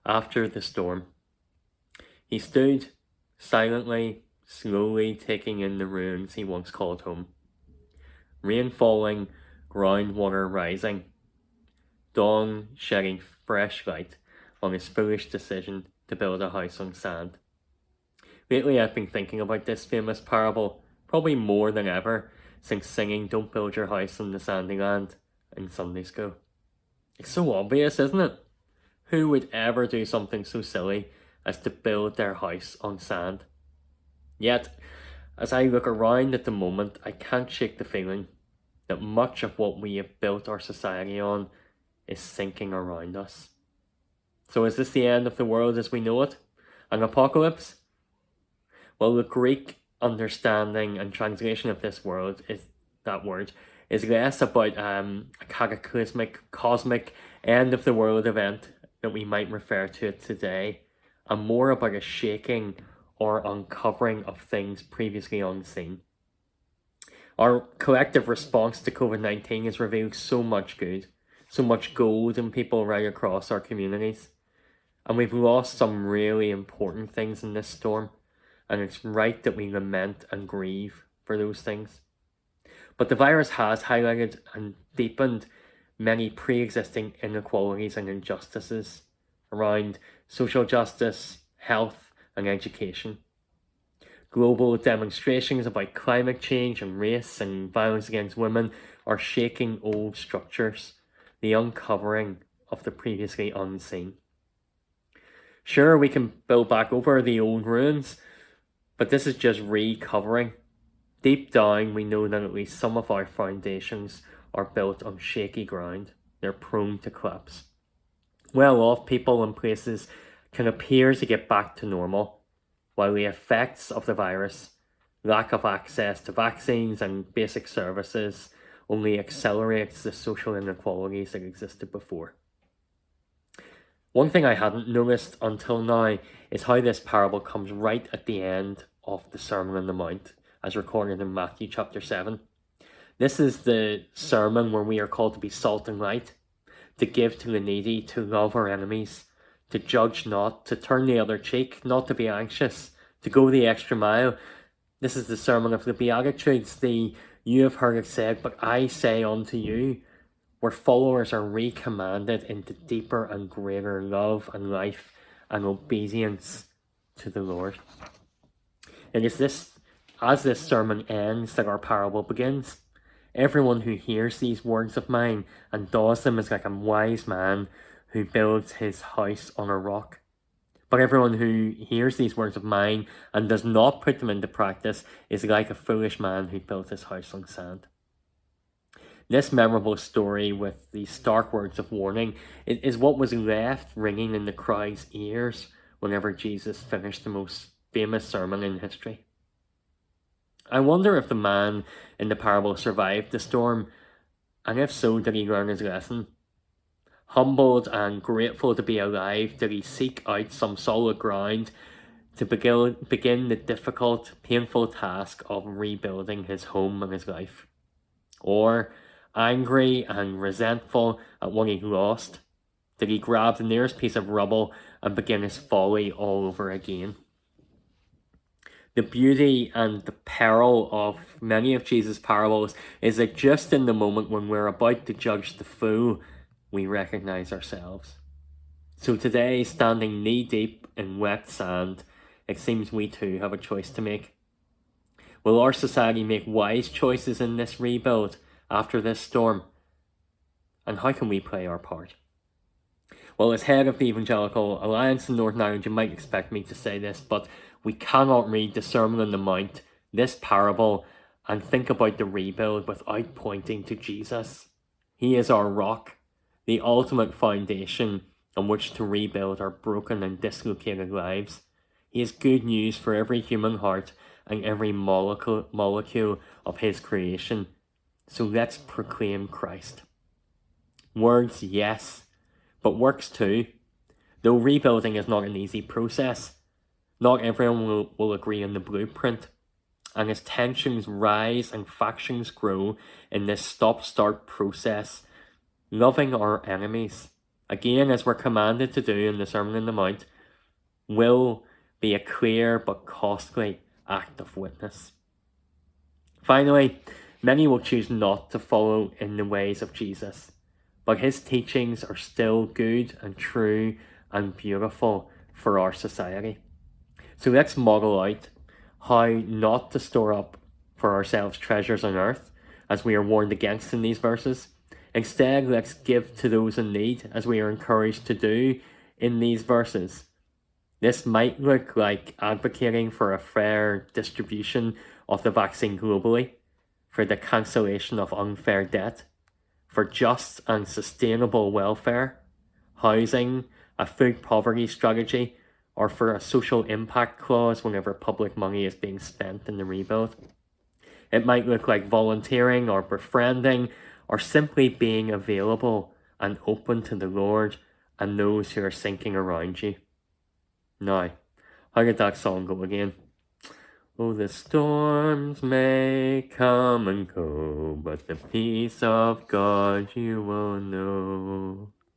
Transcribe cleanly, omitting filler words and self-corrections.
After the storm, he stood silently, slowly taking in the ruins he once called home. Rain falling, groundwater rising, dawn shedding fresh light on his foolish decision to build a house on sand. Lately, I've been thinking about this famous parable, probably more than ever, since singing Don't Build Your House on the Sandy Land in Sunday school. It's so obvious, isn't it? Who would ever do something so silly as to build their house on sand? Yet, as I look around at the moment, I can't shake the feeling that much of what we have built our society on is sinking around us. So is this the end of the world as we know it? An apocalypse? Well, the Greek understanding and translation of this word is less about a cataclysmic, cosmic end of the world event that we might refer to it today, and more about a shaking or uncovering of things previously unseen. Our collective response to COVID-19 has revealed so much good, so much gold in people right across our communities. And we've lost some really important things in this storm, and it's right that we lament and grieve for those things. But the virus has highlighted and deepened many pre-existing inequalities and injustices around social justice, health, and education. Global demonstrations about climate change and race and violence against women are shaking old structures, the uncovering of the previously unseen. Sure, we can build back over the old ruins, but this is just recovering. Deep down, we know that at least some of our foundations are built on shaky ground. They're prone to collapse. Well-off people and places can appear to get back to normal, while the effects of the virus, lack of access to vaccines and basic services, only accelerates the social inequalities that existed before. One thing I hadn't noticed until now is how this parable comes right at the end of the Sermon on the Mount, as recorded in Matthew chapter 7. This is the sermon where we are called to be salt and light, to give to the needy, to love our enemies, to judge not, to turn the other cheek, not to be anxious, to go the extra mile. This is the sermon of the Beatitudes, the "You have heard it said, but I say unto you," where followers are recommanded into deeper and greater love and life and obedience to the Lord. It is as this sermon ends that our parable begins. Everyone who hears these words of mine and does them is like a wise man who builds his house on a rock. But everyone who hears these words of mine and does not put them into practice is like a foolish man who built his house on sand. This memorable story with the stark words of warning is what was left ringing in the crowd's ears whenever Jesus finished the most famous sermon in history. I wonder if the man in the parable survived the storm, and if so, did he learn his lesson? Humbled and grateful to be alive, did he seek out some solid ground to begin the difficult, painful task of rebuilding his home and his life? Or, angry and resentful at what he lost, did he grab the nearest piece of rubble and begin his folly all over again? The beauty and the peril of many of Jesus' parables is that just in the moment when we're about to judge the fool, we recognize ourselves. So today, standing knee-deep in wet sand, it seems we too have a choice to make. Will our society make wise choices in this rebuild after this storm? And how can we play our part? Well, as head of the Evangelical Alliance in Northern Ireland, you might expect me to say this, but we cannot read the Sermon on the Mount, this parable, and think about the rebuild without pointing to Jesus. He is our rock, the ultimate foundation on which to rebuild our broken and dislocated lives. He is good news for every human heart and every molecule of his creation. So let's proclaim Christ. Words, yes, but works too. Though rebuilding is not an easy process, not everyone will agree on the blueprint. And as tensions rise and factions grow in this stop-start process, loving our enemies again, as we're commanded to do in the Sermon on the Mount, will be a clear but costly act of witness. Finally, many will choose not to follow in the ways of Jesus, but his teachings are still good and true and beautiful for our society. So let's model out how not to store up for ourselves treasures on earth, as we are warned against in these verses. Instead, let's give to those in need, as we are encouraged to do in these verses. This might look like advocating for a fair distribution of the vaccine globally, for the cancellation of unfair debt, for just and sustainable welfare, housing, a food poverty strategy, or for a social impact clause whenever public money is being spent in the rebuild. It might look like volunteering or befriending, or simply being available and open to the Lord and those who are sinking around you. Now, how did that song go again? Oh, the storms may come and go, but the peace of God you will know.